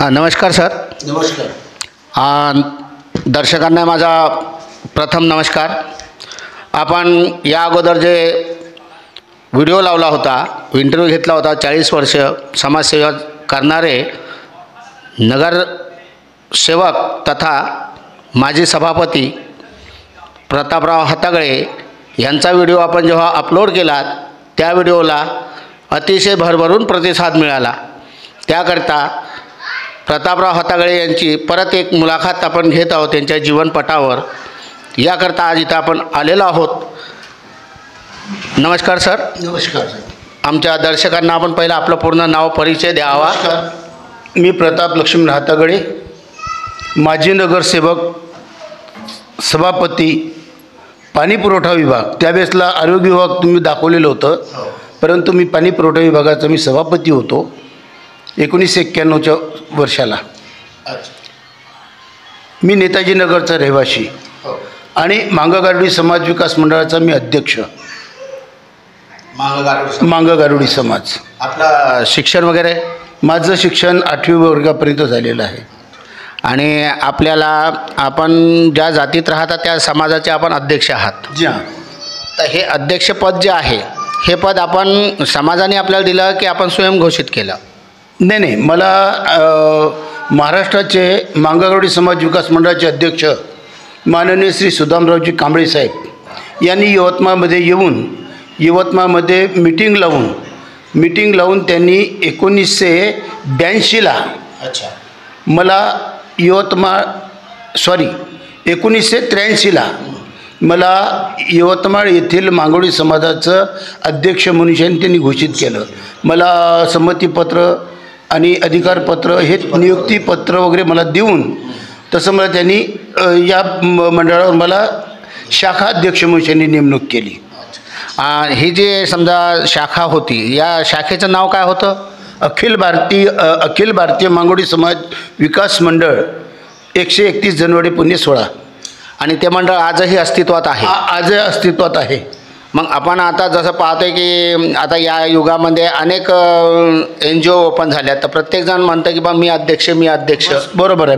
नमस्कार सर. नमस्कार. दर्शकांना माझा प्रथम नमस्कार. आपण या अगोदर जे व्हिडिओ लावला होता, इंटरव्ह्यू घेतला होता, 40 वर्ष समाजसेवा करणारे नगरसेवक तथा माजी सभापती प्रतापराव हातागळे यांचा व्हिडिओ आपण जेव्हा अपलोड केला, त्या व्हिडिओला अतिशय भरभरून प्रतिसाद मिळाला. त्याकरता प्रतापराव हातागळे यांची परत एक मुलाखत आपण घेत आहोत त्यांच्या जीवनपटावर. याकरता आज इथं आपण आलेलो आहोत. नमस्कार सर. नमस्कार सर. आमच्या दर्शकांना आपण पहिला आपलं पूर्ण नाव परिचय द्यावा. मी प्रताप लक्ष्मण हातागळे, माजी नगरसेवक, सभापती, पाणी पुरवठा विभाग. त्यावेळेसला आरोग्य विभाग तुम्ही दाखवलेलं होतं, परंतु मी पाणी पुरवठा विभागाचा मी सभापती होतो 1991च्या वर्षाला. मी नेताजी नगरचा रहिवासी आणि मांगगारुडी समाज विकास मंडळाचा मी अध्यक्ष. मांगगारुडी समाज. आपलं शिक्षण वगैरे? माझं शिक्षण 8वी वर्गापर्यंत झालेलं आहे. आणि आपल्याला आपण ज्या जातीत राहता त्या समाजाचे आपण अध्यक्ष आहात. जी हां. तर हे अध्यक्षपद जे आहे, हे पद आपण समाजाने आपल्याला दिलं की आपण स्वयंघोषित केलं? नाही, मला महाराष्ट्राचे मांगगारुडी समाज विकास मंडळाचे अध्यक्ष माननीय श्री सुदामरावजी कांबळे साहेब यांनी यवतमाळमध्ये येऊन यवतमाळमध्ये मीटिंग लावून त्यांनी 1982ला मला 1983ला मला यवतमाळ येथील मांगगारुडी समाजाचं अध्यक्ष म्हणून त्यांनी घोषित केलं. मला संमतीपत्र आणि अधिकारपत्र हे नियुक्तीपत्र वगैरे मला देऊन तसं मला त्यांनी या मंडळावर मला शाखा अध्यक्ष म्हणून त्यांनी नेमणूक केली. ही जी समजा शाखा होती, या शाखेचं नाव काय होतं? अखिल भारतीय मांगगारुडी समाज विकास मंडळ 131 जानेवारी पुणे 16. आणि ते मंडळ आजही अस्तित्वात आहे? आजही अस्तित्वात आहे. मग आपण आता जसं पाहतोय की आता या युगामध्ये अनेक NGO ओपन झाल्या, तर प्रत्येकजण म्हणतं की बा मी अध्यक्ष. बरोबर आहे.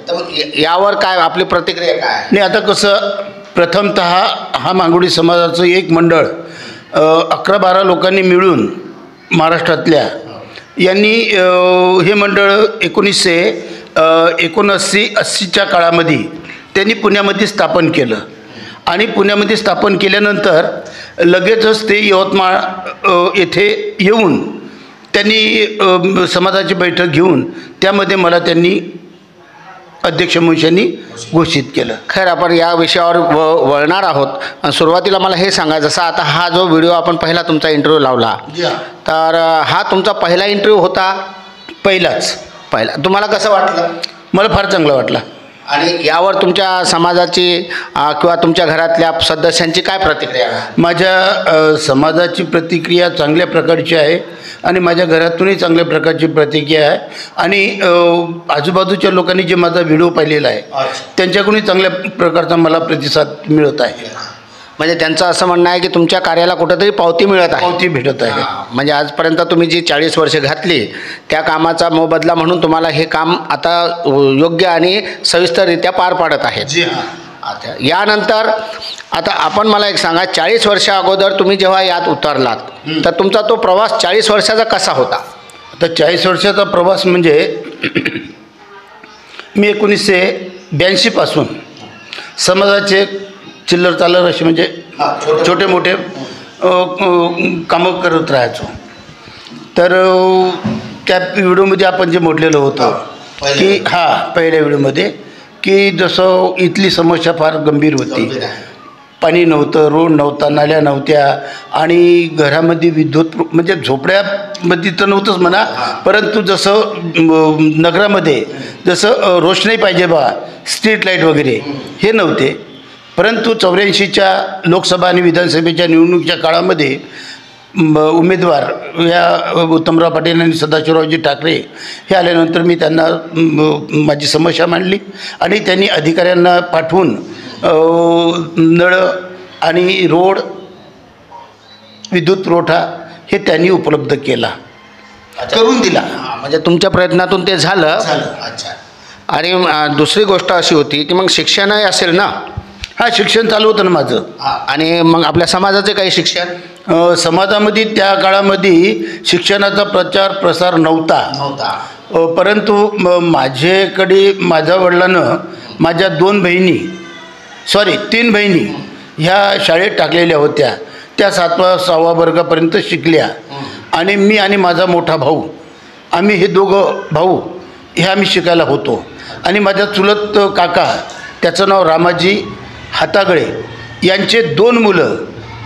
तर यावर काय आपली प्रतिक्रिया काय? नाही, आता कसं प्रथमतः हा मांगगारुडी समाजाचं एक मंडळ 11-12 लोकांनी मिळून महाराष्ट्रातल्या यांनी हे मंडळ 1979-80च्या काळामध्ये त्यांनी पुण्यामध्ये स्थापन केलं. आणि पुण्यामध्ये स्थापन केल्यानंतर लगेचच ते यवतमाळ येथे येऊन त्यांनी समाजाची बैठक घेऊन त्यामध्ये मला त्यांनी अध्यक्ष म्हणून घोषित केलं. खैर, आपण या विषयावर वळणार आहोत. सुरुवातीला मला हे सांगा, जसा आता हा जो व्हिडिओ आपण पहिला तुमचा इंटरव्ह्यू लावला, तर हा तुमचा पहिला इंटरव्ह्यू होता? पहिला. तुम्हाला कसं वाटलं? मला फार चांगला वाटला. आणि यावर तुमच्या समाजाची किंवा तुमच्या घरातल्या सदस्यांची काय प्रतिक्रिया? माझ्या समाजाची प्रतिक्रिया चांगल्या प्रकारची आहे आणि माझ्या घरातूनही चांगल्या प्रकारची प्रतिक्रिया आहे. आणि आजूबाजूच्या लोकांनी जे माझा व्हिडिओ पाहिलेला आहे त्यांच्याकडूनही चांगल्या प्रकारचा मला प्रतिसाद मिळत आहे. म्हणजे त्यांचं असं म्हणणं आहे की तुमच्या कार्याला कुठंतरी पावती मिळत आहे? पावती भेटत आहे. म्हणजे आजपर्यंत तुम्ही जी 40 वर्ष घातली त्या कामाचा मोबदला म्हणून तुम्हाला हे काम आता योग्य आणि सविस्तररित्या पार पाडत आहेत. अच्छा, यानंतर आता आपण मला एक सांगा, 40 वर्षा अगोदर तुम्ही जेव्हा यात उतरलात तर तुमचा तो प्रवास 40 वर्षाचा कसा होता? आता 40 वर्षाचा प्रवास म्हणजे मी 1982 पासून समाजाचे चिल्लर चालर असे म्हणजे छोटे मोठे कामं करत राहायचो. तर त्या व्हिडिओमध्ये आपण जे म्हटलेलं होतं की पहिल्या व्हिडिओमध्ये की जसं इथली समस्या फार गंभीर होती. पाणी नव्हतं, रोड नव्हता, नाल्या नव्हत्या आणि घरामध्ये विद्युत म्हणजे झोपड्यामध्ये तर नव्हतंच म्हणा, परंतु जसं नगरामध्ये जसं रोषणाई पाहिजे स्ट्रीट लाईट वगैरे हे नव्हते. परंतु 84च्या लोकसभा आणि विधानसभेच्या निवडणुकीच्या काळामध्ये उमेदवार या उत्तमराव पाटील आणि सदाशिवरावजी ठाकरे हे आल्यानंतर मी त्यांना माझी समस्या मांडली आणि त्यांनी अधिकाऱ्यांना पाठवून नळ आणि रोड, विद्युत पुरवठा हे त्यांनी उपलब्ध केला. करून दिला. म्हणजे तुमच्या प्रयत्नातून ते झालं. अच्छा. आणि दुसरी गोष्ट अशी होती की मग शिक्षणही असेल ना. हा, शिक्षण चालू होतं ना माझं. आणि मग आपल्या समाजाचे काही शिक्षण. समाजामध्ये त्या काळामध्ये शिक्षणाचा प्रचार प्रसार नव्हता. परंतु माझ्याकडे माझ्या वडिलांनं माझ्या 3 बहिणी ह्या शाळेत टाकलेल्या होत्या. त्या 7वा 6वा वर्गापर्यंत शिकल्या. आणि मी आणि माझा मोठा भाऊ, आम्ही हे दोघं भाऊ हे आम्ही शिकायला होतो. आणि माझ्या चुलत काका, त्याचं नाव रामाजी हातागळे, यांचे 2 मुलं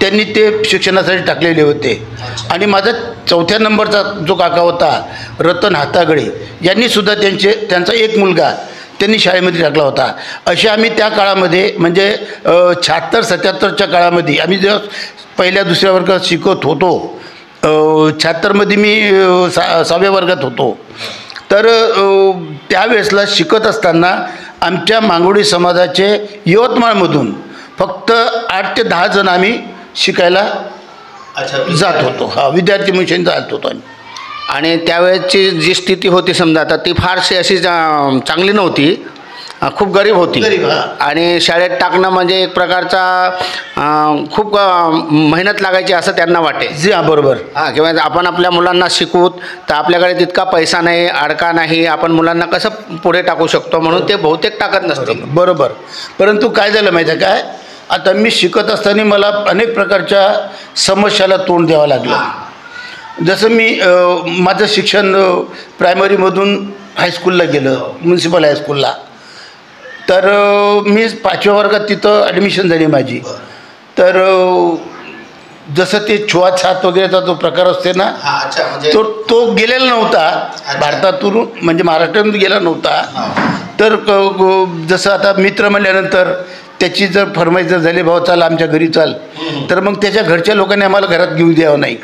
त्यांनी ते शिक्षणासाठी टाकलेले होते. आणि माझा 4थ्या नंबरचा जो काका होता रतन हातागळे, यांनीसुद्धा त्यांचा 1 मुलगा त्यांनी शाळेमध्ये टाकला होता. असे आम्ही त्या काळामध्ये म्हणजे 76-77च्या काळामध्ये आम्ही जेव्हा 1ल्या-2ऱ्या वर्गात शिकत होतो, 76मध्ये मी 6व्या वर्गात होतो. तर त्यावेळेसला शिकत असताना आमच्या मांगोळी समाजाचे यवतमाळमधून फक्त 8 ते 10 जण आम्ही शिकायला जात होतो. हा, विद्यार्थी मिशन जात होतो आम्ही. आणि त्यावेळेची जी स्थिती होती समजा, आता ती फारशी अशी चांगली नव्हती, खूप गरीब होती. आणि शाळेत टाकणं म्हणजे एक प्रकारचा खूप मेहनत लागायची असं त्यांना वाटे. बरोबर. किंवा आपण आपल्या मुलांना शिकवू तर आपल्याकडे तितका पैसा नाही, अडका नाही, आपण मुलांना कसं पुढे टाकू शकतो, म्हणून ते बहुतेक टाकत नसते. बरोबर. परंतु काय झालं माहिती आहे काय, आता मी शिकत असताना मला अनेक प्रकारच्या समस्याला तोंड द्यावं लागलं. जसं मी माझं शिक्षण प्रायमरीमधून हायस्कूलला गेलं, म्युन्सिपल हायस्कूलला. तर मी 5व्या वर्गात तिथं ॲडमिशन झाली माझी. तर जसं ते छुआछात वगैरेचा जो प्रकार असते ना, तो गेलेला नव्हता भारतातून, म्हणजे महाराष्ट्रातून गेला नव्हता. तर जसं आता मित्र म्हणल्यानंतर त्याची जर फरमाईश जर झाली, भाऊ चाल आमच्या घरी चाल, तर मग त्याच्या घरच्या लोकांनी आम्हाला घरात घेऊन द्यावं नाही.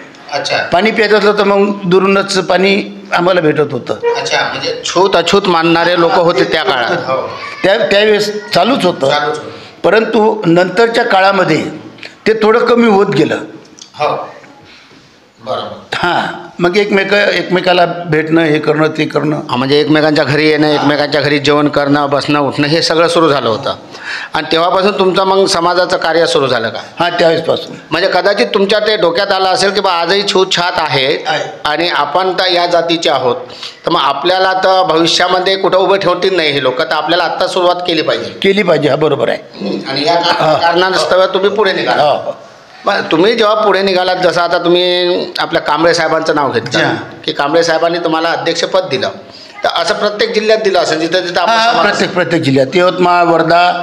पाणी प्यायचं असलं तर मग दुरूनच पाणी आम्हाला भेटत होतं. म्हणजे छूत अछूत मानणारे लोक होते त्या काळात. त्यावेळेस चालूच होतं. परंतु नंतरच्या काळामध्ये ते थोडं कमी होत गेलं. हां, मग एकमेकाला भेटणं, हे करणं ते करणं, म्हणजे एकमेकांच्या घरी येणं, एकमेकांच्या घरी जेवण करणं, बसणं उठणं, हे सगळं सुरू झालं होतं. आणि तेव्हापासून तुमचं मग समाजाचं कार्य सुरू झालं का? हां, त्यावेळेसपासून. म्हणजे कदाचित तुमच्या ते डोक्यात आलं असेल की बा आजही छूतछात आहे आणि आपण तर या जातीचे आहोत, तर मग आपल्याला तर भविष्यामध्ये कुठं उभे ठेवतील नाही हे लोक, तर आपल्याला आत्ता सुरुवात केली पाहिजे. हा, बरोबर आहे. आणि या कारणास्तव तुम्ही पुढे निघाला. मग तुम्ही जेव्हा पुढे निघालात, जसं आता तुम्ही आपल्या कांबळे साहेबांचं नाव घेतलं की कांबळे साहेबांनी तुम्हाला अध्यक्षपद दिलं, तर असं प्रत्येक जिल्ह्यात दिलं असेल जिथं जिथं प्रत्येक जिल्ह्यात, यवतमाळ, वर्धा,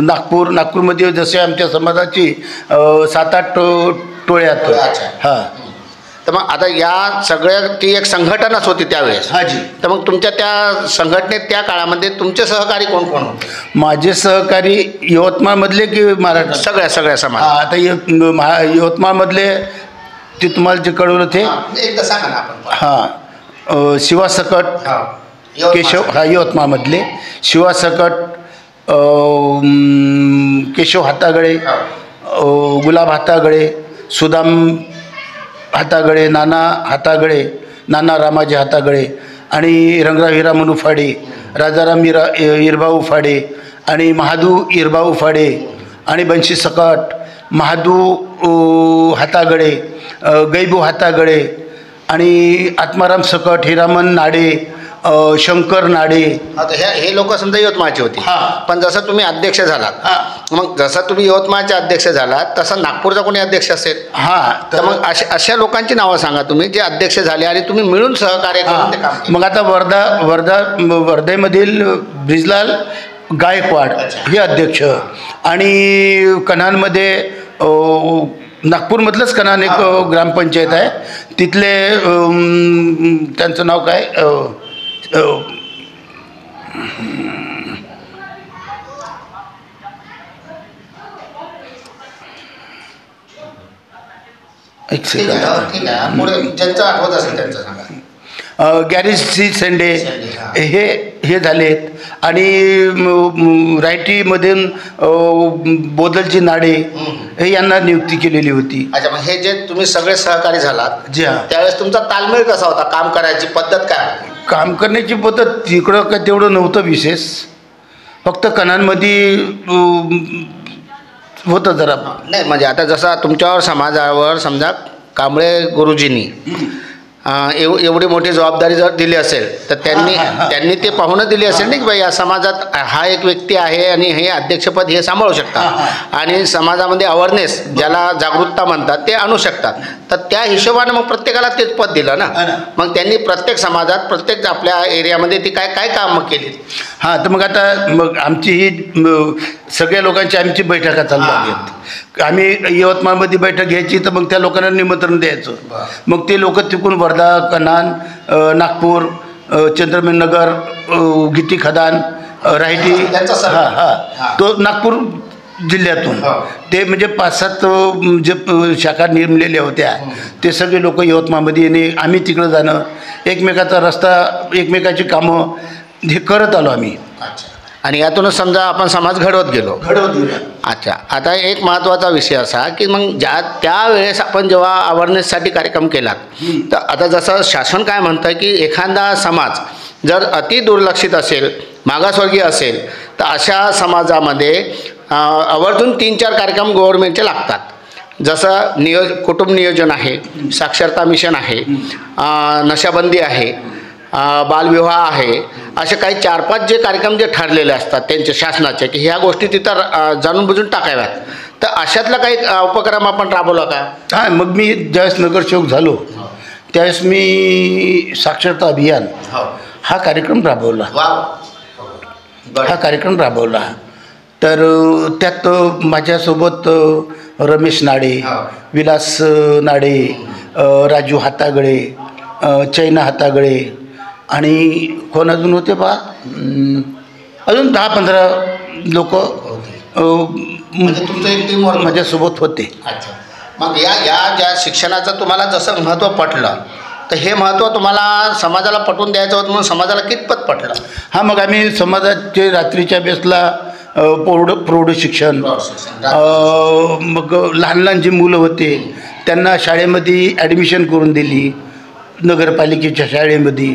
नागपूरमध्ये जसे आमच्या समाजाची 7-8 टोळ्यात. हां. तर मग आता या सगळ्या ती एक संघटनाच होती त्यावेळेस. हाजी. तर मग तुमच्या त्या संघटनेत त्या काळामध्ये तुमचे सहकारी कोण कोण होते? माझे सहकारी यवतमाळमधले की महाराष्ट्र? सगळ्या समाज. आता यवतमाळमधले ते तुम्हाला जे कळवलं ते एकदा सांगा ना आपण. हां, शिवा सकट, केशव, यवतमाळमधले शिवा सकट, केशव हातागळे, गुलाब हातागळे, सुदाम हातागळे, नाना रामाजी हातागळे, आणि रंगराव हिरामन उफाडे, राजाराम इरभाऊ उफाडे, आणि महादू इरभाऊ उफाडे, आणि बंशी सकट, महादू हातागळे, गैबू हातागळे, आणि आत्माराम सकट, हिरामन नाडे, शंकर नाडे. आता हे लोक समजा यवतमाळचे होते. पण जसं तुम्ही अध्यक्ष झालात, मग जसं तुम्ही यवतमाळचे अध्यक्ष झालात तसं नागपूरचा कोणी अध्यक्ष असेल? तर मग अशा लोकांची नावं सांगा तुम्ही जे अध्यक्ष झाले आणि तुम्ही मिळून सहकार्य करून ते काम. मग आता वर्धेमधील ब्रिजलाल गायकवाड हे अध्यक्ष, आणि कन्हानमध्ये नागपूरमधलंच कन्हान एक ग्रामपंचायत आहे, तिथले त्यांचं नाव काय, एक सेकंड, ज्यांचं आठवत असेल त्यांचं सांगा. गॅरेज सी सेंडे हे हे झालेत आणि रायटीमधून बोदलची नाडे हे यांना नियुक्ती केलेली होती. अच्छा, मग हे जे तुम्ही सगळे सहकारी झालात जे त्यावेळेस तुमचा ताळमेळ कसा होता? काम करायची पद्धत काय? काम करण्याची पद्धत तिकडं काय तेवढं नव्हतं विशेष, फक्त कणांमध्ये होतं जरा. नाही म्हणजे आता जसा तुमच्यावर समाजावर समजा कांबळे गुरुजींनी एवढी मोठी जबाबदारी जर दिली असेल तर त्यांनी ते पाहून दिली असेल नाही की बाई या समाजात हा एक व्यक्ती आहे आणि हे अध्यक्षपद हे सांभाळू शकतात आणि समाजामध्ये अवेअरनेस ज्याला जागरूकता म्हणतात ते आणू शकतात. तर त्या हिशोबानं मग प्रत्येकाला तेच पद दिलं ना. मग त्यांनी प्रत्येक समाजात प्रत्येक आपल्या एरियामध्ये ती काय काय कामं केली? हां, तर मग आता मग आमची ही सगळ्या लोकांची आमची बैठका चालू आहेत. आम्ही यवतमाळमध्ये बैठक घ्यायची तर मग त्या लोकांना निमंत्रण द्यायचं. मग ते लोक तिकडून वर्धा, कन्हान, नागपूर, चंद्रमेनगर, गिट्टी खदान, रायटी, तो नागपूर जिल्ह्यातून ते म्हणजे 5-7 जे शाखा नेमलेल्या होत्या ते सगळे लोक यवतमाळमध्ये येणे, आम्ही तिकडं जाणं, एकमेकाचा रस्ता, एकमेकाची कामं हे करत आलो आम्ही. आणि यातूनच समजा आपण समाज घडवत गेलो. अच्छा, आता एक महत्त्वाचा विषय असा की मग त्यावेळेस आपण जेव्हा अवेअरनेससाठी कार्यक्रम केला तर आता जसं शासन काय म्हणतं की एखादा समाज जर अति दुर्लक्षित असेल, मागासवर्गीय असेल तर अशा समाजामध्ये आवर्जून 3-4 कार्यक्रम गव्हर्नमेंटचे लागतात. जसं कुटुंब नियोजन आहे, साक्षरता मिशन आहे, नशाबंदी आहे, बालविवाह आहे, असे काही 4-5 जे कार्यक्रम जे ठरलेले असतात त्यांचे शासनाचे की ह्या गोष्टी तिथं जाणून बुजून टाकाव्यात. तर अशातला काही उपक्रम आपण राबवला का? हां, मग मी ज्यावेळेस नगरसेवक झालो त्यावेळेस मी साक्षरता अभियान हा कार्यक्रम राबवला. तर त्यात माझ्यासोबत रमेश नाडे, विलास नाडे, राजू हातागळे, चैना हातागळे आणि कोण अजून होते बा, अजून 10-15 लोक माझ्यासोबत होते. अच्छा, मग या ज्या शिक्षणाचं तुम्हाला जसं महत्त्व पटलं तर हे महत्त्व तुम्हाला समाजाला पटवून द्यायचं होतं म्हणून समाजाला कितपत पटलं? हां, मग आम्ही समाजाचे रात्रीच्या बेसला प्रौढ शिक्षण, मग लहान लहान जी मुलं होते त्यांना शाळेमध्ये ॲडमिशन करून दिली, नगरपालिकेच्या शाळेमध्ये.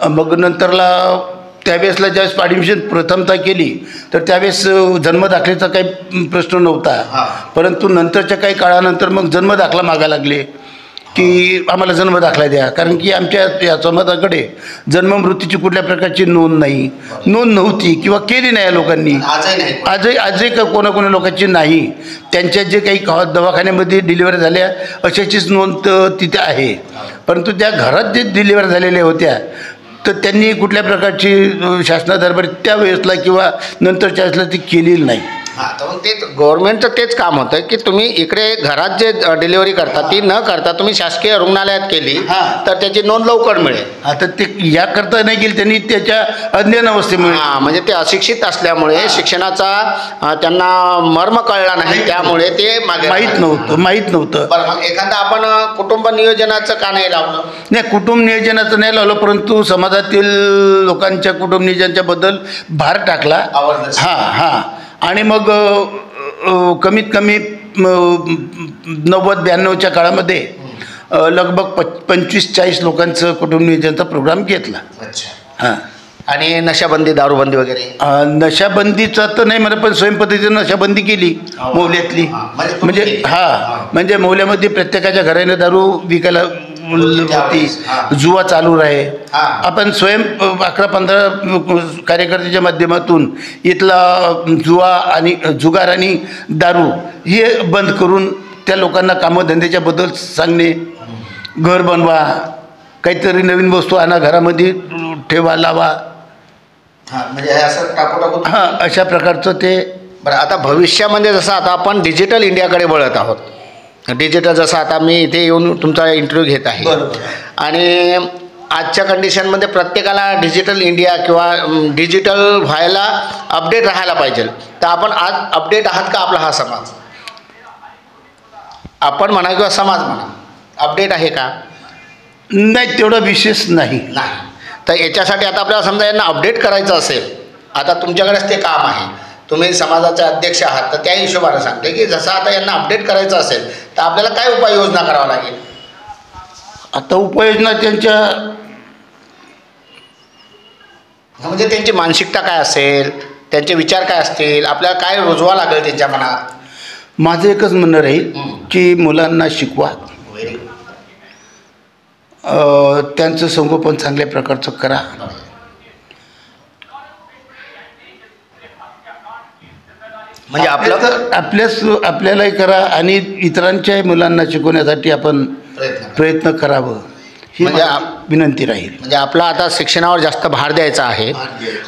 मग नंतरला त्यावेळेसला ज्यावेळेस ॲडमिशन प्रथमतः केली तर त्यावेळेस जन्मदाखल्याचा काही प्रश्न नव्हता, परंतु नंतरच्या काही काळानंतर मग जन्मदाखला मागायला लागले की आम्हाला जन्मदाखला द्या, कारण की आमच्या या समाजाकडे जन्ममृत्यूची कुठल्या प्रकारची नोंद नव्हती किंवा केली नाही या लोकांनी. आजही कोणा लोकांची नाही. त्यांच्या जे काही दवाखान्यामध्ये डिलिव्हरी झाल्या अशाचीच नोंद तिथे आहे, परंतु त्या घरात जे डिलिव्हरी झालेल्या होत्या तर त्यांनी कुठल्या प्रकारची शासनादरबारी त्यावेळेसला किंवा नंतरच्या वेळेसला ती केलेली नाही. हां, तर मग तेच गव्हर्नमेंटचं तेच काम होतं की तुम्ही इकडे घरात जे डिलिव्हरी करता ती न करता तुम्ही शासकीय रुग्णालयात केली तर त्याची नोंद लवकर मिळेल. हां, तर ते याकरता नाही केली त्यांनी, त्याच्या अज्ञान अवस्थेमुळे. हां, म्हणजे ते अशिक्षित असल्यामुळे शिक्षणाचा त्यांना मर्म कळला नाही, त्यामुळे ते माहीत नव्हतं. बरं, मग एखादा आपण कुटुंब नियोजनाचं का नाही लावलं? नाही, कुटुंब नियोजनाचं नाही लावलं, परंतु समाजातील लोकांच्या कुटुंब नियोजनाच्या बद्दल भार टाकला. हां, आणि मग कमीत कमी 90-92च्या काळामध्ये लगभग 25-40 लोकांचं कुटुंब नियोजनाचा प्रोग्राम घेतला. हां, आणि नशाबंदी, दारूबंदी वगैरे? नशाबंदीचा तर नाही मला, पण स्वयंपद्धतीनं नशाबंदी केली मौल्यातली. म्हणजे मौल्यामध्ये प्रत्येकाच्या घराने दारू विकायला होती, जुवा चालू आहे. आपण स्वयं 11-15 कार्यकर्त्याच्या माध्यमातून इथला जुवा आणि जुगार आणि दारू हे बंद करून त्या लोकांना कामधंद्याच्या बद्दल सांगणे, घर बनवा, काहीतरी नवीन वस्तू आणा, घरामध्ये ठेवा, लावा. म्हणजे असं टाकू हां, अशा प्रकारचं ते. बरं, आता भविष्यामध्ये जसं आता आपण डिजिटल इंडियाकडे वळत आहोत, डिजिटल जसं आता मी इथे येऊन तुमचा इंटरव्ह्यू घेत आहे आणि आजच्या कंडिशनमध्ये प्रत्येकाला डिजिटल इंडिया किंवा डिजिटल व्हायला अपडेट राहायला पाहिजे. तर आपण आज अपडेट आहात का? आपला हा समाज, आपण म्हणा किंवा समाज म्हणा, अपडेट आहे का? नाही, तेवढा विशेष नाही. तर याच्यासाठी आता आपल्याला समजा यांना अपडेट करायचं असेल, आता तुमच्याकडेच ते काम आहे, तुम्ही समाजाचे अध्यक्ष आहात, तर त्या हिशोबाने सांगते की जसं आता यांना अपडेट करायचं असेल तर आपल्याला काय उपाययोजना करावं लागेल? आता उपाययोजना त्यांच्या म्हणजे त्यांची मानसिकता काय असेल, त्यांचे विचार काय असतील, आपल्याला काय रुजवा लागेल त्यांच्या मनात? माझं एकच म्हणणं राहील की मुलांना शिकवा, त्यांचं संगोपन चांगल्या प्रकारचं करा. म्हणजे आपल्यालाही करा आणि इतरांच्याही मुलांना शिकवण्यासाठी आपण प्रयत्न करावं ही म्हणजे विनंती राहील. म्हणजे आपला आता शिक्षणावर जास्त भार द्यायचा आहे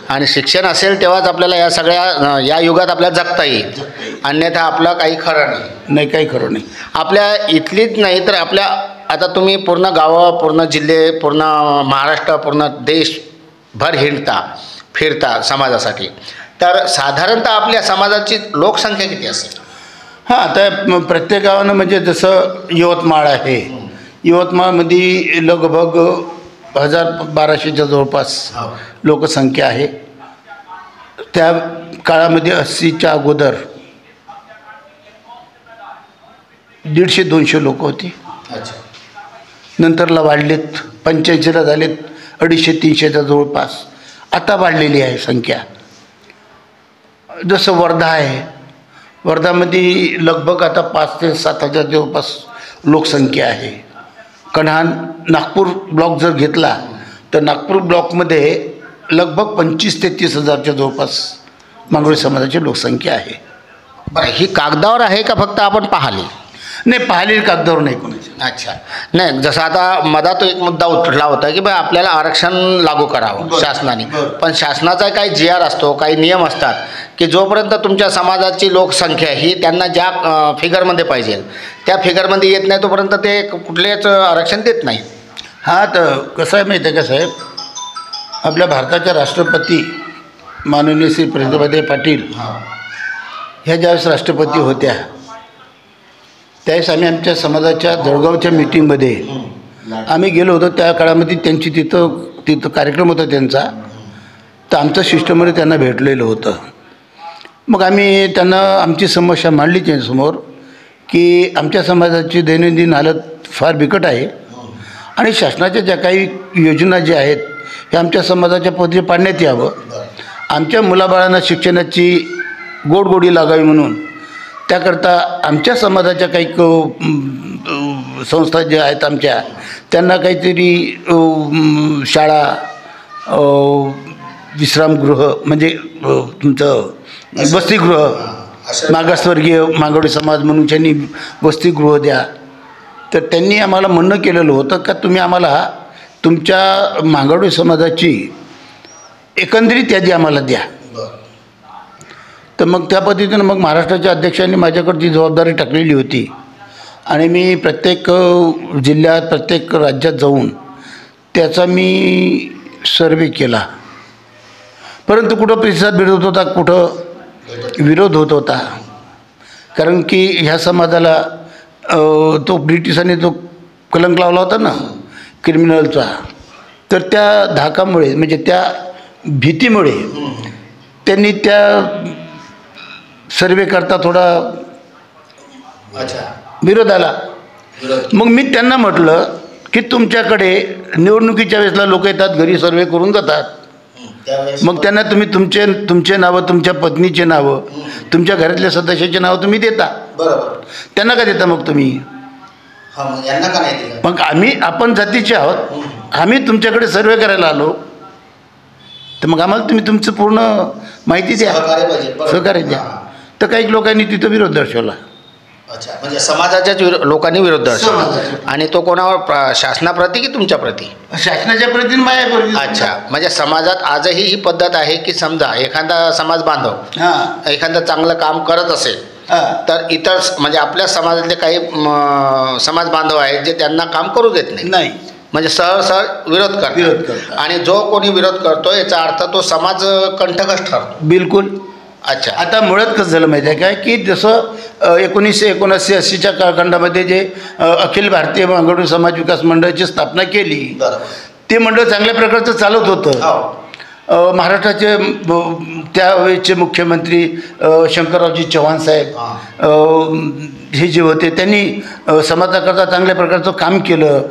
आणि शिक्षण असेल तेव्हाच आपल्याला या सगळ्या या युगात आपल्याला जगता येईल, अन्यथा आपलं काही खरं नाही. काही खरं नाही. आपल्या इथलीच नाही तर आपल्या आता तुम्ही पूर्ण गावं, पूर्ण जिल्हे, पूर्ण महाराष्ट्र, पूर्ण देशभर फिरता समाजासाठी, तर साधारणतः आपल्या समाजाची लोकसंख्या किती असेल? हां, तर प्रत्येक गावानं म्हणजे जसं यवतमाळ आहे, यवतमाळमध्ये लगभग 1200च्या जवळपास लोकसंख्या आहे. त्या काळामध्ये 80च्या अगोदर 150-200 लोक होती. नंतरला वाढलेत, 85ला झालेत 250-300च्या जवळपास. आता वाढलेली आहे संख्या. जसं वर्धा आहे, वर्धामध्ये लगभग आता 5 ते 7,000 जवळपास लोकसंख्या आहे. कन्हान नागपूर ब्लॉक जर घेतला तर नागपूर ब्लॉकमध्ये लगभग 25 ते 30,000च्या जवळपास मांगोळी समाजाची लोकसंख्या आहे. बरं, ही कागदावर आहे का फक्त आपण पाहिली? नाही, पाहिली कागदावर नाही कोणाची. अच्छा, नाही, जसं आता मधात एक मुद्दा उठला होता की बा आपल्याला आरक्षण लागू करावं शासनाने, पण शासनाचा काही GR असतो, काही नियम असतात की जोपर्यंत तुमच्या समाजाची लोकसंख्या ही त्यांना ज्या फिगरमध्ये पाहिजे त्या फिगरमध्ये येत नाही तोपर्यंत ते कुठलेच आरक्षण देत नाही. हां, तर कसं आहे माहिती आहे का साहेब, आपल्या भारताच्या राष्ट्रपती माननीय श्री प्रतिभाताई पाटील ह्या ज्यावेळेस राष्ट्रपती होत्या त्यावेळेस आम्ही आमच्या समाजाच्या जळगावच्या मीटिंगमध्ये आम्ही गेलो होतो. त्या काळामध्ये त्यांची तिथं कार्यक्रम होता त्यांचा, तर आमचं शिष्टमंडळ त्यांना भेटलेलं होतं. मग आम्ही त्यांना आमची समस्या मांडली त्यांच्यासमोर की आमच्या समाजाची दैनंदिन हालत फार बिकट आहे आणि शासनाच्या ज्या काही योजना ज्या आहेत ह्या आमच्या समाजाच्या पदरी पाडण्यात यावं. आमच्या मुलाबाळांना शिक्षणाची गोडगोडी लागावी म्हणून त्याकरता आमच्या समाजाच्या काही संस्था ज्या आहेत आमच्या त्यांना काहीतरी शाळा, विश्रामगृह म्हणजे तुमचं वसतिगृह, मागासवर्गीय मांगोळी समाज म्हणून त्यांनी वसतिगृह द्या. तर त्यांनी आम्हाला म्हणणं केलेलं होतं का तुम्ही आम्हाला तुमच्या मांगोळी समाजाची एकंदरीत यादी आम्हाला द्या. तर मग त्या पद्धतीनं मग महाराष्ट्राच्या अध्यक्षांनी माझ्याकडची जबाबदारी टाकलेली होती आणि मी प्रत्येक जिल्ह्यात, प्रत्येक राज्यात जाऊन त्याचा मी सर्वे केला. परंतु कुठं प्रतिसाद भेटत होता, कुठं विरोध होत होता. कारण की ह्या समाजाला तो ब्रिटिशांनी जो कलंक लावला होता ना क्रिमिनलचा, तर त्या धाकामुळे म्हणजे त्या भीतीमुळे त्यांनी त्या सर्वे करता थोडा विरोध आला. मग मी त्यांना म्हटलं की तुमच्याकडे निवडणुकीच्या वेळेसला लोक येतात, घरी सर्वे करून जातात, मग त्यांना तुम्ही तुमचे नावं, तुमच्या पत्नीचे नावं, तुमच्या घरातल्या सदस्याचे नावं तुम्ही देता, बरोबर, त्यांना का देता मग तुम्ही? मग आपण जातीचे आहोत, आम्ही तुमच्याकडे सर्वे करायला आलो, तर मग आम्हाला तुम्ही तुमचं पूर्ण माहिती द्या, सहकार्य द्या. तर काही लोकांनी तिथं विरोध दर्शवला. अच्छा, म्हणजे समाजाच्याच लोकांनी विरोध दर्शवला. आणि तो कोणावर, शासनाप्रती की तुमच्या प्रती? शासनाच्या प्रती, माझ्या. अच्छा, म्हणजे समाजात आजही ही पद्धत आहे की समजा एखादा समाज बांधव एखादं चांगलं काम करत असेल तर इतर म्हणजे आपल्या समाजातले काही समाज बांधव आहेत जे त्यांना काम करू देत नाही, म्हणजे सहळ विरोध करतात. आणि जो कोणी विरोध करतो याचा अर्थ तो समाज कंटकच ठरतो. बिलकुल. अच्छा, आता मुळात कसं झालं माहिती आहे काय की जसं 1979-80च्या कालखंडामध्ये जे अखिल भारतीय मांगोळी समाज विकास मंडळाची स्थापना केली ते मंडळ चांगल्या प्रकारचं चालत होतं. महाराष्ट्राचे त्यावेळेचे मुख्यमंत्री शंकररावजी चव्हाण साहेब हे जे होते त्यांनी समाजाकरता चांगल्या प्रकारचं काम केलं.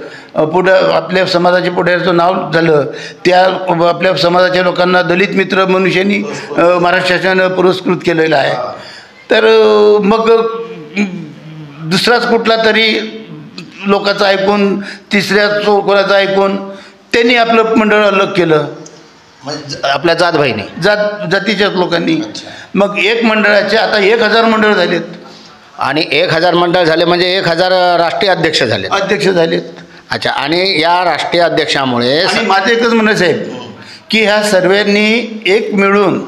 पुढं आपल्या समाजाच्या पुढ्याचं नाव झालं. त्या आपल्या समाजाच्या लोकांना दलित मित्र मनुष्यांनी महाराष्ट्र शासनानं पुरस्कृत केलेलं आहे. तर मग दुसराच कुठला तरी लोकांचं ऐकून तिसऱ्या कोणाचं ऐकून त्यांनी आपलं मंडळ अलग केलं. आपल्या जातभाईने जातीच्याच लोकांनी. मग एक मंडळाचे आता 1000 मंडळ झालेत. आणि 1000 मंडळ झाले म्हणजे 1000 राष्ट्रीय अध्यक्ष झालेत. अच्छा. आणि या राष्ट्रीय अध्यक्षामुळे माझं एकच म्हणणं साहेब की ह्या सर्वांनी एक मिळून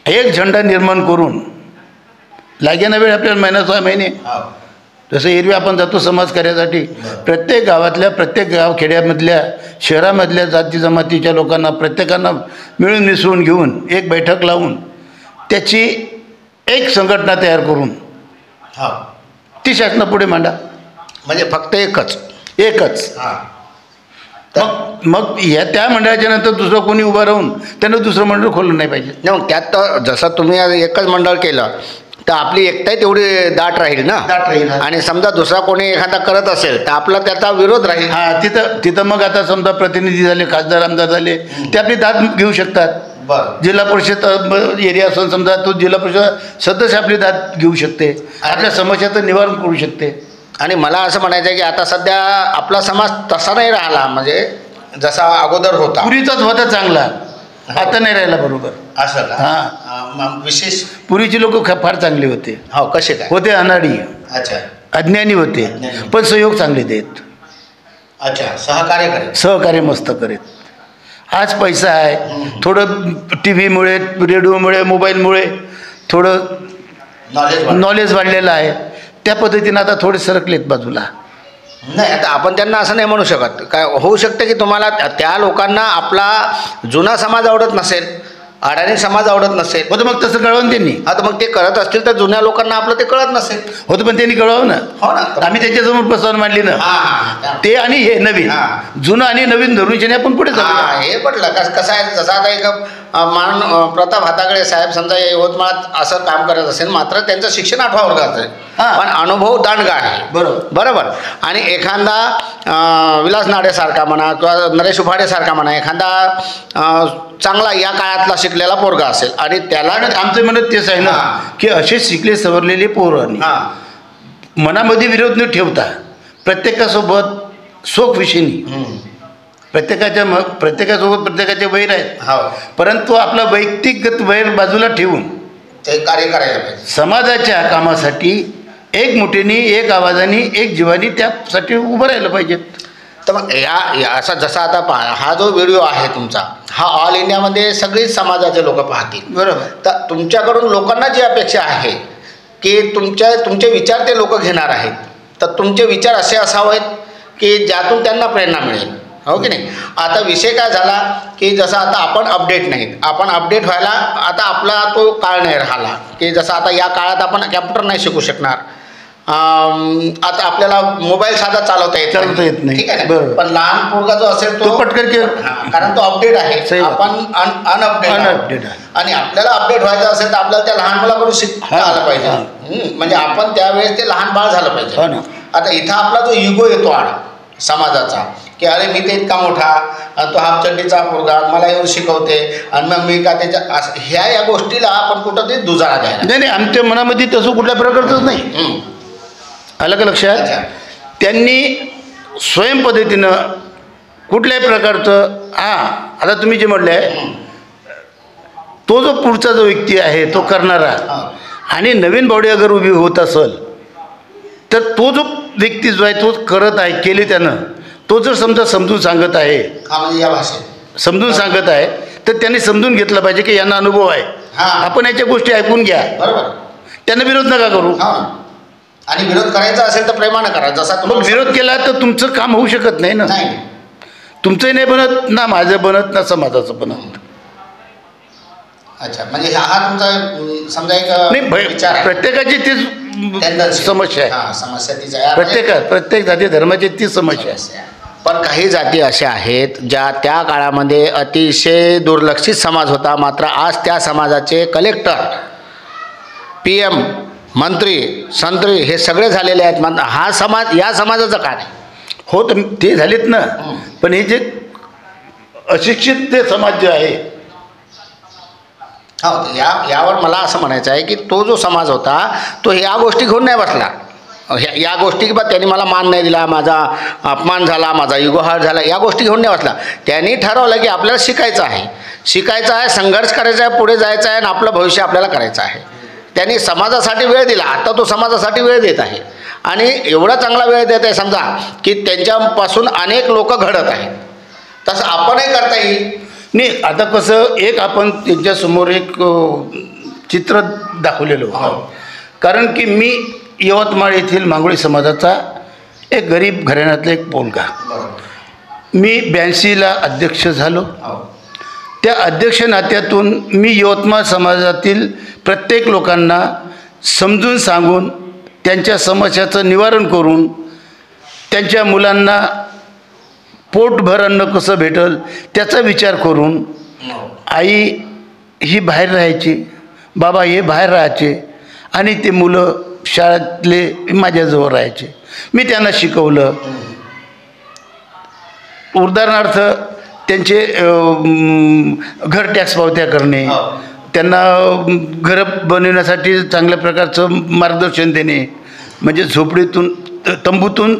एक झेंडा निर्माण करून लागेना वेळ आपल्याला महिना 6 महिने जसं एरवी आपण जातो समाजकार्यासाठी प्रत्येक गावातल्या प्रत्येक खेड्यामधल्या शहरामधल्या जाती जमातीच्या लोकांना प्रत्येकांना मिळून मिसळून घेऊन एक बैठक लावून त्याची एक संघटना तयार करून ती शासनापुढे मांडा. म्हणजे फक्त एकच मग या त्या मंडळाच्या नंतर दुसरं कोणी उभं राहून त्यानं दुसरं मंडळ खोललं नाही पाहिजे. नाही मग त्यात तर जसं तुम्ही एकच मंडळ केलं तर आपली एकताही तेवढी दाट राहील ना. आणि समजा दुसरा कोणी एखादा करत असेल तर आपला त्याचा विरोध राहील. तिथं मग आता समजा प्रतिनिधी झाले, खासदार आमदार झाले, ते आपली दाद घेऊ शकतात. जिल्हा परिषद एरिया असून समजा तो जिल्हा परिषद सदस्य आपली दाद घेऊ शकते, आपल्या समस्याचं निवारण करू शकते. आणि मला असं म्हणायचं आहे की आता सध्या आपला समाज तसा नाही राहिला म्हणजे जसा अगोदर होता. पूर्वीचाच होता चांगला, आता नाही राहिला बरोबर. असं का? विशेष पूर्वीचे लोक फार चांगले होते. हो. कसे काय होते? अनाडी. अच्छा. अज्ञानी होते पण सहयोग चांगले देत. अच्छा. सहकार्य मस्त करीत. आज पैसा आहे, थोडं टी व्हीमुळे, रेडिओमुळे, मोबाईलमुळे थोडं नॉलेज वाढलेलं आहे. त्या पद्धतीनं आता थोडे सरकलेत बाजूला. नाही आता आपण त्यांना असं नाही म्हणू शकत. काय होऊ शकतं की तुम्हाला त्या लोकांना आपला जुना समाज आवडत नसेल, अडाणी समाज आवडत नसेल. होतं मग तसं कळवून त्यांनी. आता मग ते करत असतील तर जुन्या लोकांना आपलं ते कळत नसेल. होतं पण त्यांनी कळवावं ना. हो ना. आम्ही त्याच्यासमोर प्रस्तावना मांडली ना. ते आणि हे नवीन, जुनं आणि नवीन धरून आपण पुढे जाऊ. हे पटलं. कसं आहे, जसं आता एक प्रताप हातागळे साहेब समजा यवतमाळात असं काम करत असेल, मात्र त्यांचं शिक्षण 8व्या वर्गाचं आहे पण अनुभव दांडगा आहे. बरोबर. आणि एखादा विलास नाडेसारखा म्हणा किंवा नरेश उफाडेसारखा म्हणा, एखादा चांगला या काळातला शिकलेला पोरगा असेल आणि त्याला आमचं म्हणत तेच आहे ना की असे शिकले सवरलेले पोरं मनामध्ये विरोध न ठेवता प्रत्येकासोबत शोकविषयी प्रत्येकासोबत प्रत्येकाचे वैर आहेत, परंतु आपला वैयक्तिक वैर बाजूला ठेवून ते कार्य करायला पाहिजे. समाजाच्या कामासाठी एक मुठीने, एक आवाजाने, एक जीवानी त्यासाठी उभं राहिलं पाहिजे. तर मग या असा जसा आता हा जो व्हिडिओ आहे तुमचा, हा ऑल इंडियामध्ये सगळीच समाजाचे लोक पाहतील. बरोबर. तर तुमच्याकडून लोकांना जी अपेक्षा आहे की तुमचे विचार ते लोक घेणार आहेत, तर तुमचे विचार असे असावेत की ज्यातून त्यांना प्रेरणा मिळेल. हो की नाही. आता विषय काय झाला की जसं आता आपण अपडेट नाहीत, आपण अपडेट व्हायला आता आपला तो काळ नाही राहिला की जसं आता या काळात आपण कॅम्प्युटर नाही शिकू शकणार. आता आपल्याला मोबाईल साधा चालवता येत नाही. ठीक आहे. पण लहान पोरगा जो असेल तो पटकन कारण तो अपडेट आहे, आपण अनअपडेट. आणि आपल्याला अपडेट व्हायचं असेल तर आपल्याला त्या लहान मुलाकडून शिकता आलं पाहिजे. म्हणजे आपण त्यावेळेस ते लहान बाळ झालं पाहिजे. आता इथं आपला जो इगो येतो आड समाजाचा की अरे मी ते इतका मोठा, तो हाफचड्डीचा पोरगा मला येऊन शिकवते आणि मग मी का त्याच्या ह्या गोष्टीला आपण कुठंतरी दुजारा द्यायला नाही. आमच्या मनामध्ये तसं कुठल्या प्रकारचंच नाही. आलं का लक्षात. त्यांनी स्वयं पद्धतीनं कुठल्याही प्रकारचं आता तुम्ही जे म्हटलं आहे तो जो पुढचा जो व्यक्ती आहे तो करणारा आणि नवीन बॉडी अगर उभी होत असेल तर तो जो व्यक्ती जो आहे तो करत आहे, केले त्यानं, तो जर समजा समजून सांगत आहे, या भाषेत समजून सांगत आहे तर त्यांनी समजून घेतलं पाहिजे की यांना अनुभव आहे, आपण याच्या गोष्टी ऐकून घ्या. बरोबर. त्यांना विरोध नका करू. आणि विरोध करायचा असेल तर प्रेमानं करा. जसा मग विरोध केला तर तुमचं काम होऊ शकत नाही ना. तुमचंही नाही बनत, ना माझं बनत, ना समाजाचं बनत. अच्छा. म्हणजे हा तुमचा समजा एक विचार आहे. प्रत्येकाची तीच समस्या आहे. समस्या तीच आहे. प्रत्येक जाती धर्माची तीच समस्या आहे. पण काही जाती अशा आहेत ज्या त्या काळामध्ये अतिशय दुर्लक्षित समाज होता, मात्र आज त्या समाजाचे कलेक्टर, PM, मंत्री, संत्री हे सगळे झालेले आहेत. मात्र हा समाज, या समाजाचं काय नाही. हो, तर ते झालेत ना. पण हे जे अशिक्षित ते समाज जे आहे, हो, यावर मला असं म्हणायचं आहे की तो जो समाज होता तो या गोष्टी घेऊन नाही बसला. या गोष्टी की बा त्यांनी मला मान नाही दिला, माझा अपमान झाला, माझा इगो हर्ट झाला, या गोष्टी घेऊन नाही बसला. त्यांनी ठरवलं की आपल्याला शिकायचं आहे, संघर्ष करायचा आहे, पुढे जायचं आहे आणि आपलं भविष्य आपल्याला करायचं आहे. त्यांनी समाजासाठी वेळ दिला. आता तो समाजासाठी वेळ देत आहे आणि एवढा चांगला वेळ देत आहे समजा की त्यांच्यापासून अनेक लोक घडत आहेत. तसं आपणही करता येईल. नाही, आता कसं एक आपण त्यांच्यासमोर एक चित्र दाखवलेलं होतं. कारण की मी यवतमाळ येथील मांगोळी समाजाचा एक गरीब घराण्यातला एक पोलगा. मी 82ला अध्यक्ष झालो. त्या अध्यक्ष नात्यातून मी यवतमाळ समाजातील प्रत्येक लोकांना समजून सांगून त्यांच्या समस्याचं निवारण करून त्यांच्या मुलांना पोटभर अन्न कसं भेटल त्याचा विचार करून, आई ही बाहेर राहायची, बाबा हे बाहेर राहायचे आणि ते मुलं शाळेतले माझ्याजवळ राहायचे. मी त्यांना शिकवलं. उदाहरणार्थ त्यांचे घर टॅक्स पावत्या करणे, त्यांना घरं बनवण्यासाठी चांगल्या प्रकारचं मार्गदर्शन देणे, म्हणजे झोपडीतून तंबूतून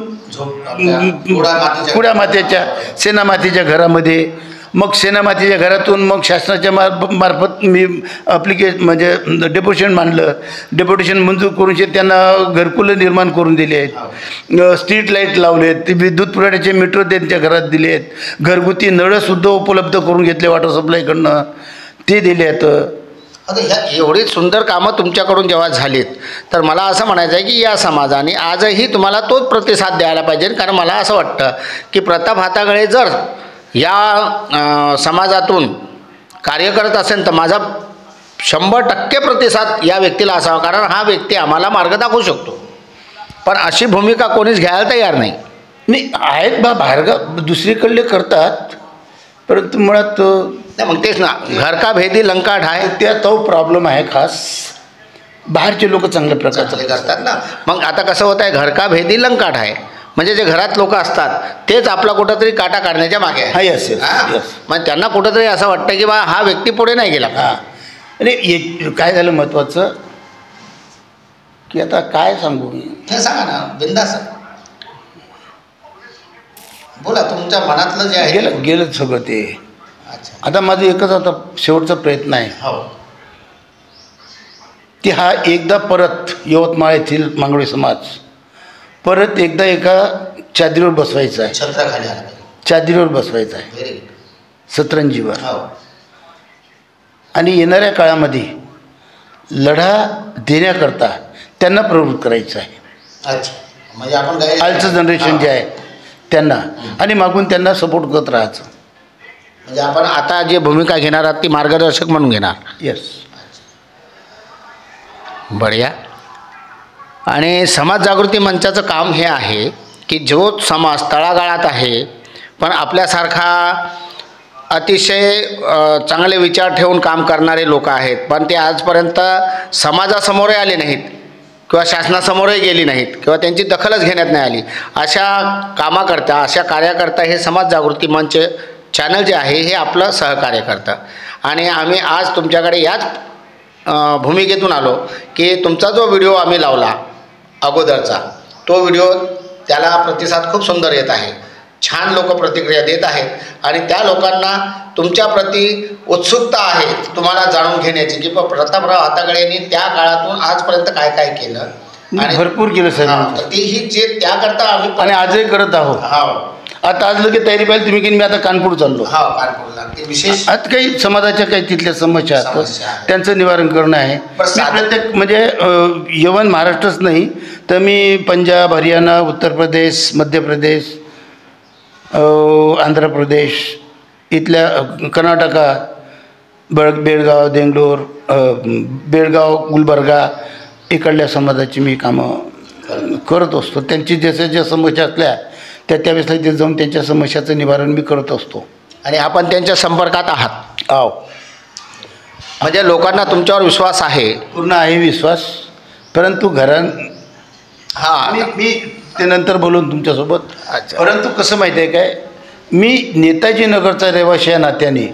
कुड्या मातेच्या सेनामातेच्या घरामध्ये, मग सेनामातेच्या घरातून मग शासनाच्या मार्फत मी म्हणजे डेप्युटेशन मांडलं. डेप्युटेशन मंजूर करून त्यांना घरकुलं निर्माण करून दिले आहेत, स्ट्रीट लाईट लावलेत, विद्युत पुरवठ्याचे मीटर त्यांच्या घरात दिले आहेत, घरगुती नळंसुद्धा उपलब्ध करून घेतले वॉटर सप्लायकडनं, ते दिले आहेत. आता ह्या एवढी सुंदर कामं तुमच्याकडून जेव्हा झालीत तर मला असं म्हणायचं आहे की या समाजाने आजही तुम्हाला तोच प्रतिसाद द्यायला पाहिजे. कारण मला असं वाटतं की प्रताप हातागळे जर या समाजातून कार्य करत असेल तर माझा 100% प्रतिसाद या व्यक्तीला असावा. कारण हा व्यक्ती आम्हाला मार्ग दाखवू शकतो, पण अशी भूमिका कोणीच घ्यायला तयार नाही. नाही, आहेत बा बाहेरगाव दुसरीकडले करतात, परंतु मुळात मग तेच ना, घर का भेदी लंका ढाय, त्या तो प्रॉब्लेम आहे. खास बाहेरचे लोक चांगल्या प्रकारचे करतात ना. मग आता कसं होत आहे, घर का भेदी लंका ढाय म्हणजे जे घरात लोक असतात तेच आपला कुठंतरी काटा काढण्याच्या मागे आहे. मग त्यांना कुठंतरी असं वाटतं की बा हा व्यक्ती पुढे नाही गेला. आणि काय झालं महत्त्वाचं की आता काय सांगू मी, हे सांगा ना बिंदास बोला, तुमच्या मनातलं जे आहे. गेलं सगळं ते. आता माझं एकच आता शेवटचा प्रयत्न आहे की हा एकदा परत यवतमाळ येथील मांगोळी समाज परत एकदा एका चादरीवर बसवायचा आहे. छत्राखाली चादरीवर बसवायचा आहे, सतरंजीवर. आणि येणाऱ्या काळामध्ये लढा देण्याकरता त्यांना प्रवृत्त करायचं आहे. म्हणजे आपण आजचं जनरेशन जे आहे त्यांना, आणि मागून त्यांना सपोर्ट करत राहायचं. म्हणजे आपण आता जे भूमिका घेणार आहात ती मार्गदर्शक म्हणून घेणार. येस, बढिया. आणि समाज जागृती मंचाचं काम हे आहे की जो समाज तळागाळात आहे पण आपल्यासारखा अतिशय चांगले विचार ठेवून काम करणारे लोक आहेत, पण ते आजपर्यंत समाजासमोरही आले नाहीत किंवा शासनासमोरही गेली नाहीत किंवा त्यांची दखलच घेण्यात नाही आली, अशा कामाकरता, अशा कार्याकरता हे समाज जागृती मंच चॅनल जे आहे हे आपलं सहकार्य करतं. आणि आम्ही आज तुमच्याकडे याच भूमिकेतून आलो की तुमचा जो व्हिडिओ आम्ही लावला अगोदरचा, तो व्हिडिओ त्याला प्रतिसाद खूप सुंदर येत आहे, छान लोक प्रतिक्रिया देत आहेत आणि त्या लोकांना तुमच्याप्रती उत्सुकता आहे तुम्हाला जाणून घेण्याची की प्रतापराव हातागळेंनी त्या काळातून आजपर्यंत काय काय केलं आणि भरपूर केलं साहेब. तेही जे त्याकरता आम्ही आणि आजही करत आहोत. आता आज लगेच तयारी पाहिजे तुम्ही की मी आता कानपूर चाललो. कानपूरला ते विशेष आता काही समाजाच्या काही तिथल्या समस्या आहेत त्यांचं निवारण करणं आहे. प्रत्येक म्हणजे यवन महाराष्ट्रच नाही तर मी पंजाब, हरियाणा, उत्तर प्रदेश, मध्य प्रदेश, आंध्र प्रदेश, इथल्या कर्नाटका, बेळगाव, देंगलोर, बेळगाव, गुलबर्गा इकडल्या समाजाची मी कामं करत असतो. त्यांची जसं ज्या समस्या असल्या त्यावेळेसला तिथे जाऊन त्यांच्या समस्याचं निवारण मी करत असतो. आणि आपण त्यांच्या संपर्कात आहात, आहो, म्हणजे लोकांना तुमच्यावर विश्वास आहे? पूर्ण आहे विश्वास. परंतु हां, मी ते नंतर बोलून तुमच्यासोबत. अच्छा. परंतु कसं माहिती आहे काय, मी नेताजी नगरचा रहिवासी या नात्याने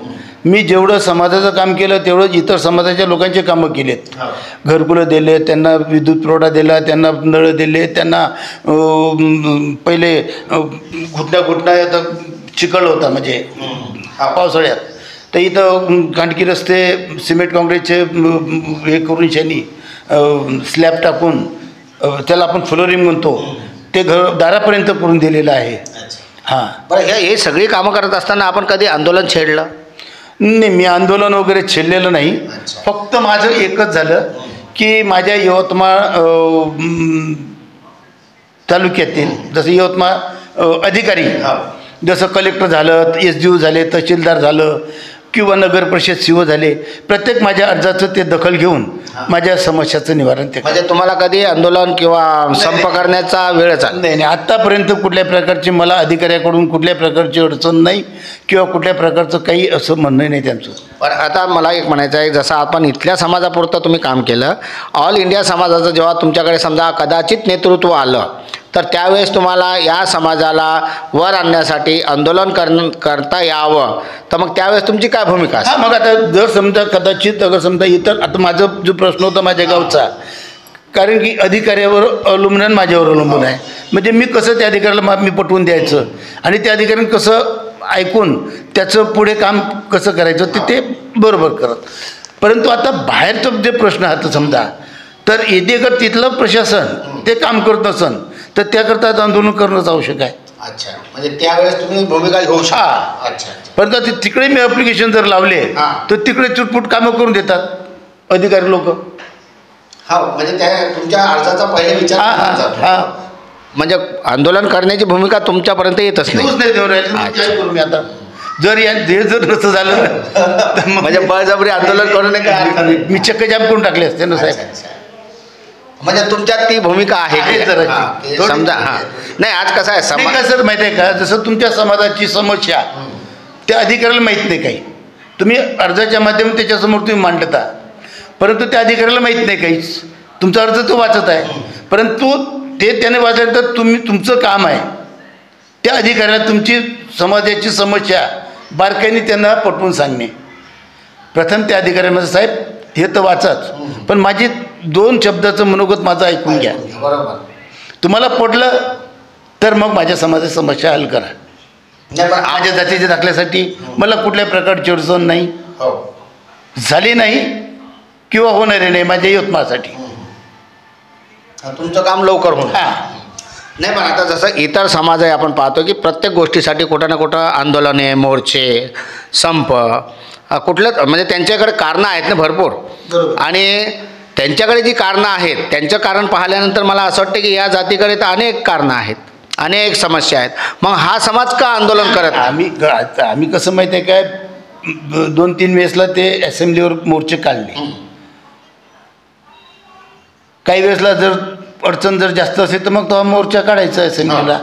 मी जेवढं समाजाचं काम केलं तेवढंच इतर समाजाच्या लोकांचे कामं केलेत. घरकुलं दिले, त्यांना विद्युत पुरवठा दिला, त्यांना नळ दिले, त्यांना पहिले घुटण्या आता चिखल होता म्हणजे पावसाळ्यात, तर इथं कांडकी रस्ते सिमेंट काँक्रीटचे हे करून शानी स्लॅब टाकून त्याला आपण फ्लोरिंग म्हणतो, ते दारापर्यंत करून दिलेलं आहे. हां, बरं, हे सगळी कामं करत असताना आपण कधी आंदोलन छेडलं? नाही, मी आंदोलन वगैरे छेडलेलं नाही. फक्त माझं एकच झालं की माझ्या यवतमाळ तालुक्यातील जसं यवतमाळ अधिकारी, जसं कलेक्टर झालं, SDO झाले, तहसीलदार झालं किंवा नगर परिषद CO झाले, प्रत्येक माझ्या अर्जाचं ते दखल घेऊन माझ्या समस्याचं निवारण ते. म्हणजे तुम्हाला कधी आंदोलन किंवा संप करण्याचा वेळच आला नाही? आत्तापर्यंत कुठल्या प्रकारची मला अधिकाऱ्याकडून कुठल्या प्रकारची अडचण नाही किंवा कुठल्या प्रकारचं काही असं म्हणणं नाही त्यांचं. पण आता मला एक म्हणायचं आहे, जसं आपण इथल्या समाजापुरतं तुम्ही काम केलं, ऑल इंडिया समाजाचं जेव्हा तुमच्याकडे समजा कदाचित नेतृत्व आलं, तर त्यावेळेस तुम्हाला या समाजाला वर आणण्यासाठी आंदोलन करता यावं, तर मग त्यावेळेस तुमची काय भूमिका असेल? हां, मग आता जर समजा कदाचित अगर समजा इतर, आता माझा जो प्रश्न होता माझ्या गावचा, कारण की अधिकाऱ्यावर अवलंबून माझ्यावर अवलंबून आहे, म्हणजे मी कसं त्या अधिकाऱ्याला मी पटवून द्यायचं आणि त्या अधिकाऱ्याने कसं ऐकून त्याचं पुढे काम कसं करायचं ते बरोबर करत. परंतु आता बाहेरचं जे प्रश्न आहे समजा, तर अगर तिथलं प्रशासन ते काम करत नसन तर त्याकरता आंदोलन करणंच आवश्यक आहे. अच्छा, म्हणजे त्यावेळेस तुम्ही भूमिका घेऊ शकता. अच्छा, परंतु तिकडे मी ॲप्लिकेशन जर लावले तर तिकडे चुटपुट कामं करून देतात अधिकारी लोक. हा, म्हणजे त्या तुमच्या अर्जाचा पहिले विचार हां, म्हणजे आंदोलन करण्याची भूमिका तुमच्यापर्यंत येतच नाही. काय करू मी आता, जर जर नसतं झालं तर म्हणजे बळजबरी आंदोलन करू नये का? मी चक्क जाम करून टाकले असते ना साहेब. म्हणजे तुमच्यात ती भूमिका आहे की समजा. हां, नाही, आज कसं आहे का सर माहिती आहे का, जसं तुमच्या समाजाची समस्या त्या अधिकाऱ्याला माहीत नाही काही, तुम्ही अर्जाच्या माध्यमातून त्याच्यासमोर तुम्ही मांडता, परंतु त्या अधिकाऱ्याला माहीत नाही काहीच, तुमचा अर्ज तो वाचत आहे, परंतु ते त्याने वाचल्यानंतर तुमचं काम आहे त्या अधिकाऱ्याला तुमची समाजाची समस्या बारकाईने त्यांना पटवून सांगणे. प्रथम त्या अधिकाऱ्यामध्ये साहेब हे तर वाचाच, पण माझी 2 शब्दाचं मनोगत माझं ऐकून घ्या. बरोबर, तुम्हाला पटलं तर मग माझ्या समाजाची समस्या हल करा. माझ्या जातीच्या दाखल्यासाठी मला कुठल्या प्रकारची अडचण नाही झाली नाही किंवा होणारे नाही माझ्या यवतमाळसाठी. तुमचं काम लवकर होणार. नाही, पण आता जसं इतर समाज आहे, आपण पाहतो की प्रत्येक गोष्टीसाठी कुठं ना कुठं आंदोलने, मोर्चे, संप, कुठलं म्हणजे त्यांच्याकडे कारणं आहेत ना भरपूर. आणि त्यांच्याकडे जी कारणं आहेत त्यांचं कारण पाहिल्यानंतर मला असं वाटतं की या जातीकडे तर अनेक कारणं आहेत, अनेक समस्या आहेत. मग हा समाज का आंदोलन करत? आम्ही कसं माहिती आहे काय, 2-3 वेळेसला ते असेंब्लीवर मोर्चे काढले. काही वेळेसला जर अडचण जर जास्त असेल तर मग तो मोर्चा काढायचा असेंब्लीला.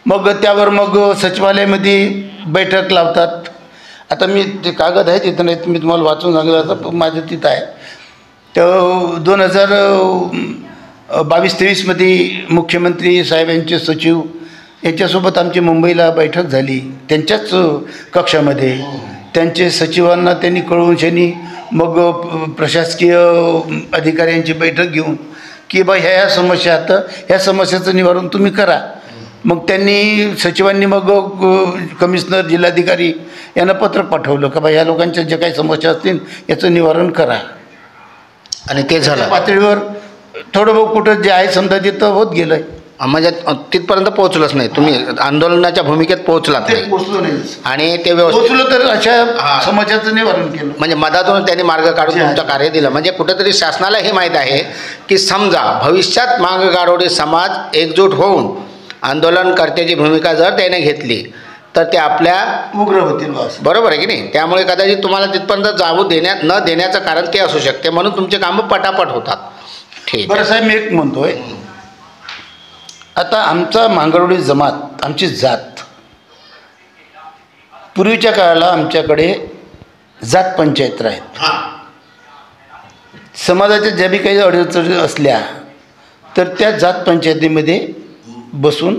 मग त्यावर मग सचिवालयामध्ये बैठक लावतात. आता मी ते कागद आहे तिथं, नाही मी तुम्हाला वाचून सांगितलं तर माझं तिथं आहे. तर 2022-23मध्ये मुख्यमंत्री साहेब यांचे सचिव यांच्यासोबत आमची मुंबईला बैठक झाली, त्यांच्याच कक्षामध्ये. त्यांचे सचिवांना त्यांनी कळवून शनी मग प्रशासकीय अधिकाऱ्यांची बैठक घेऊन की बा ह्या समस्या आता ह्या समस्याचं निवारण तुम्ही करा. मग त्यांनी सचिवांनी मग कमिशनर, जिल्हाधिकारी यांना पत्र पाठवलं का बा ह्या लोकांच्या ज्या काही समस्या असतील याचं निवारण करा. आणि ते झालं. पातळीवर थोडं बहुत कुठं जे आहे समजा तिथं होत गेलं. म्हणजे तिथपर्यंत पोहोचलंच नाही, तुम्ही आंदोलनाच्या भूमिकेत पोहोचलात नाही. पोहोचलो नाही आणि ते पोहोचलो तर अशा समस्याचं निवारण केलं. म्हणजे मधातून त्यांनी मार्ग काढून तुमचं कार्य दिलं. म्हणजे कुठेतरी शासनाला हे माहीत आहे की समजा भविष्यात मागगाडोडी समाज एकजूट होऊन आंदोलनकर्त्याची भूमिका जर त्याने घेतली तर ते आपल्या उग्र होतील. बरोबर आहे की नाही? त्यामुळे कदाचित तुम्हाला तिथपर्यंत जाऊ न देण्याचं कारण ते असू शकते, म्हणून तुमचे कामं पटापट होतात. ठीक. बरं साहेब, मी एक म्हणतोय आता आमचा मांगरोळी जमात, आमची जात, पूर्वीच्या काळाला आमच्याकडे जात पंचायत आहेत. समाजाच्या ज्या बी काही अडचणी असल्या तर त्या जात पंचायतीमध्ये बसून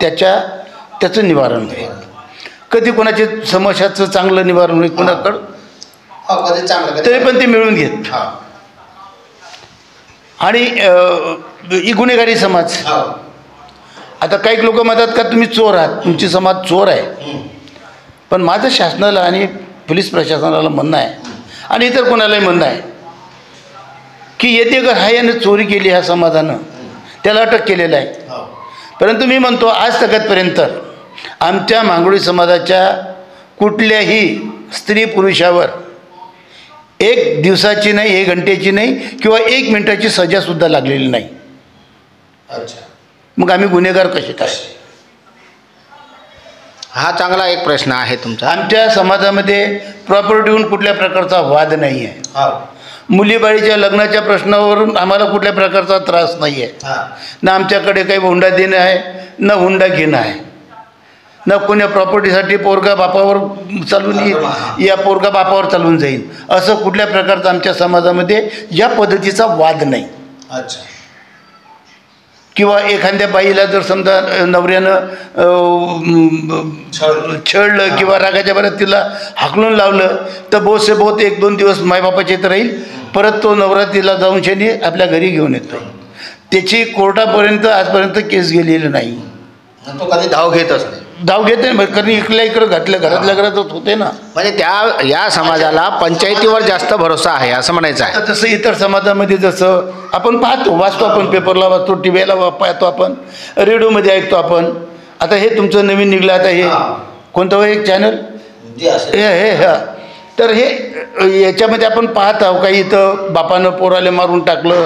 त्याचं निवारण होईल. कधी कोणाची समस्याचं चांगलं निवारण होईल, कोणाकडं तरी पण ते मिळून घेत. आणि ही गुन्हेगारी समाज, आता काही लोक म्हणतात का तुम्ही चोर आहात, तुमची समाज चोर आहे. पण माझं शासनाला आणि पोलीस प्रशासनाला म्हणणं आहे आणि इतर कोणालाही म्हणणं आहे की येतेकर हा यानं चोरी केली ह्या समाजानं, त्याला अटक केलेलं आहे. परंतु मी म्हणतो आज तगतपर्यंत आमच्या मांगरोळी समाजाच्या कुठल्याही स्त्री पुरुषावर 1 दिवसाची नाही, 1 घंटेची नाही किंवा 1 मिनिटाची सजासुद्धा लागलेली नाही. मग आम्ही गुन्हेगार कसे काय? हा चांगला एक प्रश्न आहे तुमचा. आमच्या समाजामध्ये प्रॉपर्टीहून कुठल्या प्रकारचा वाद नाही आहे. मुलीबाळीच्या लग्नाच्या प्रश्नावरून आम्हाला कुठल्या प्रकारचा त्रास नाही आहे. ना आमच्याकडे काही हुंडा देणं आहे, ना हुंडा घेणं आहे, ना कोण्या प्रॉपर्टीसाठी पोरगा बापावर चालून येईल या पोरगा बापावर चालून जाईल, असं कुठल्या प्रकारचा आमच्या समाजामध्ये या पद्धतीचा वाद नाही. किंवा एखाद्या बाईला जर समजा नवऱ्यानं छळलं किंवा रागाच्या भरात तिला हाकलून लावलं तर बहुत से बहुत 1-2 दिवस मायबापाच्या इथं राहील, परत तो नवरा तिला जाऊन शनी आपल्या घरी घेऊन येतो. त्याची कोर्टापर्यंत आजपर्यंत केस गेलेली नाही. तो कधी धाव घेतच नाही. धाव घेते ना, कारण इकडल्या इकडं घरातल्या घरातच होते ना. म्हणजे या समाजाला पंचायतीवर जास्त भरोसा आहे असं म्हणायचं आहे. जसं इतर समाजामध्ये जसं आपण पाहतो, वाचतो, आपण पेपरला वाचतो, टी व्हीला पाहतो, आपण रेडिओमध्ये ऐकतो आपण. आता हे तुमचं नवीन निघलं, आता हे कोणतं एक चॅनल हे हा, तर हे याच्यामध्ये आपण पाहत आहोत काही इथं बापानं पोराला मारून टाकलं,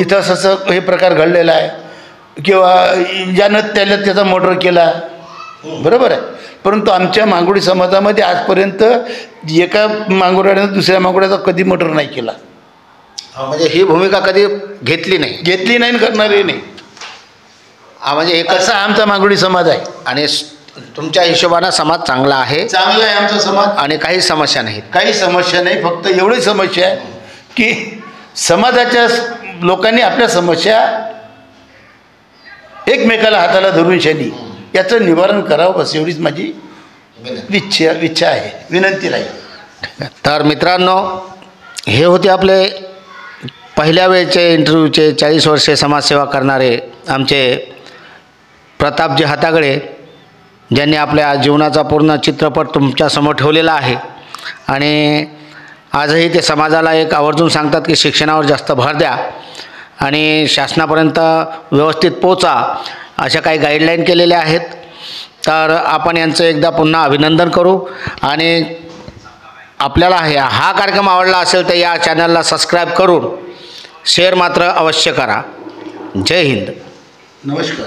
इथं असं हे प्रकार घडलेला आहे, किंवा ज्यानं त्याचा मर्डर केला, बरोबर आहे. परंतु आमच्या मांगरोळी समाजामध्ये आजपर्यंत एका मांगरोळ्यानं दुसऱ्या मांगरोळ्याचा कधी मर्डर नाही केला. म्हणजे ही भूमिका कधी घेतली नाही करणारही नाही. म्हणजे एक असा आमचा मांगरोळी समाज आहे. आणि तुमच्या हिशोबानं समाज चांगला आहे आमचा समाज. आणि काही समस्या नाहीत. काही समस्या नाही, फक्त एवढी समस्या आहे की समाजाच्या लोकांनी आपल्या समस्या एकमेकाला हाताला धरून शनी याचं निवारण करावं, बस एवढीच माझी इच्छा आहे, विनंती राहील. तर मित्रांनो, हे होते आपले पहिल्या वेळचे इंटरव्ह्यूचे 40 वर्षे समाजसेवा करणारे आमचे प्रतापजी हातागळे, ज्यांनी आपल्या जीवनाचा पूर्ण चित्रपट तुमच्यासमोर ठेवलेला आहे. आणि आजही ते समाजाला एक आवर्जून सांगतात की शिक्षणावर जास्त भर द्या आणि शासनापर्यंत व्यवस्थित पोचा, अशा काही गाईडलाईन केलेल्या आहेत. तर आपण यांचं एकदा पुन्हा अभिनंदन करू. आणि आपल्याला हा कार्यक्रम आवडला असेल तर या चॅनलला सबस्क्राईब करून शेअर मात्र अवश्य करा. जय हिंद. नमस्कार.